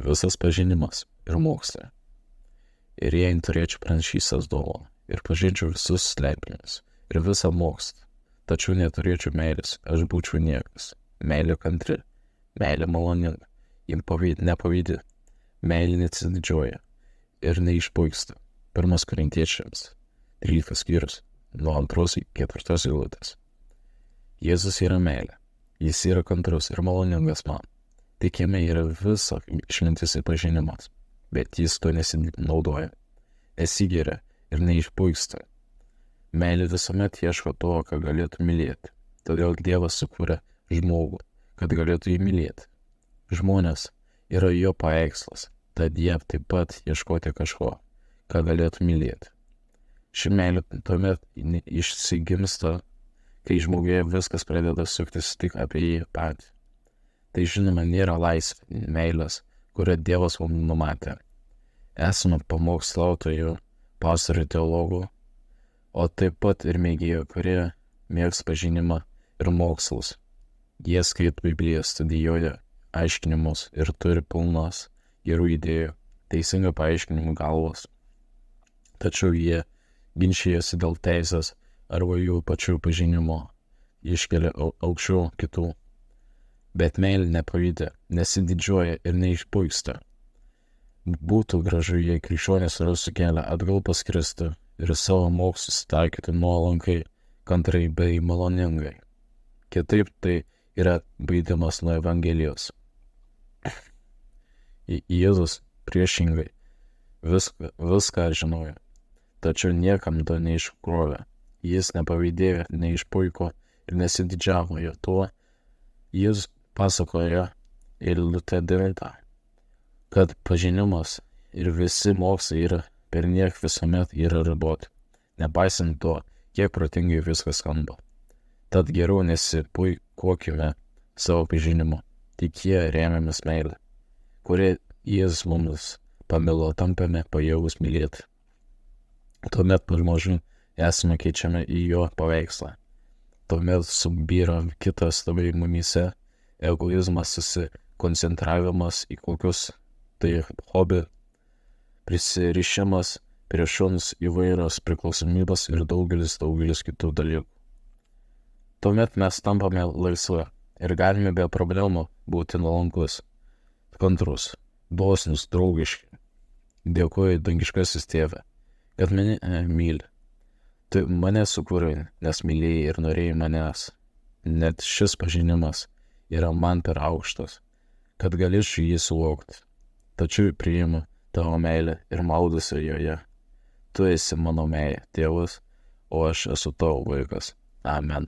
visas pažinimas ir mokslai. Ir jei turėčiau pranašystės dovaną, ir pažinčiau visus slėpinius, ir visą mokslą, tačiau neturėčiau meilės, aš būčiau niekas. Meilė kantri, meilė maloninga, nepavydi, meilė neatsididžiuoja ir neišpuiksta. 1 Korintiečiams 13 skyrius, nuo 2 iki 4 eilutės. Jėzus yra meilė, jis yra kantrus ir maloningas man. Tik jame yra visa išmintis ir pažinimas, bet jis to nesinaudoja, nesigeria ir neišpuiksta. Meilė visuomet ieško to, ką galėtų mylėti. Todėl Dievas sukūrė žmogų, kad galėtų jį mylėti. Žmonės yra jo paveikslas, tad jie taip pat ieškoti kažko, ką galėtų mylėti. Ši meilė tuomet išsigimsta, kai žmoguje viskas pradeda suktis tik apie jį patį. Tai žinoma nėra laisvė, meilės, kurią Dievas mums numatė. Esame pamokslautojų, pastorių teologų, o taip pat ir mėgėjų, kurie mėgsta pažinimą ir mokslus. Jie skaito Bibliją, studijuoja aiškinimus ir turi pilnas gerų idėjų, teisingų paaiškinimų galvos. Tačiau jie ginčijasi dėl teisės arba jų pačių pažinimo, iškelia aukščiau kitų. Bet meilė nepavydi, nesididžiuoja ir neišpuiksta. Būtų gražu, jei krikščionys rastų kelią atgal pas Kristų ir savo mokslus taikyti nuolankai, kantrai bei maloningai. Kitaip tai yra baidimas nuo Evangelijos. Jėzus priešingai viską žinojo, tačiau niekam to neiškrovė. Jis nepavydėjo, neišpuiko ir nesididžiavo jo tuo. Jis pasakoja eilutė 9, kad pažinimas ir visi mokslai yra perniek visuomet yra riboti, nepaisant to, kiek protingai viskas skamba. Tad geriau nesipuikuokime savo pažinimu, tik jie remiamės meilę, kurie Jėzus mums pamilo, tampame pajėgus mylėti. Tuomet pamažu esame keičiami į jo paveikslą. Tuomet subyra kitas labai mumyse, egoizmas, susikoncentravimas į kokius tai hobį, prisirišimas prie šuns, įvairios priklausomybės ir daugelis kitų dalykų. Tuomet mes tampame laisvi ir galime be problemų būti nuolankus, kantrus, dosnus, draugiški. Dėkoju dangiškasis Tėve, kad mane myli. Tu mane sukūrei, nes mylėjai ir norėjai manęs. Net šis pažinimas yra man per aukštas, kad galėčiau jį suvokti. Tačiau priimu tavo meilę ir maudusi joje. Tu esi mano meilė, Tėvas, o aš esu tavo vaikas. Amen.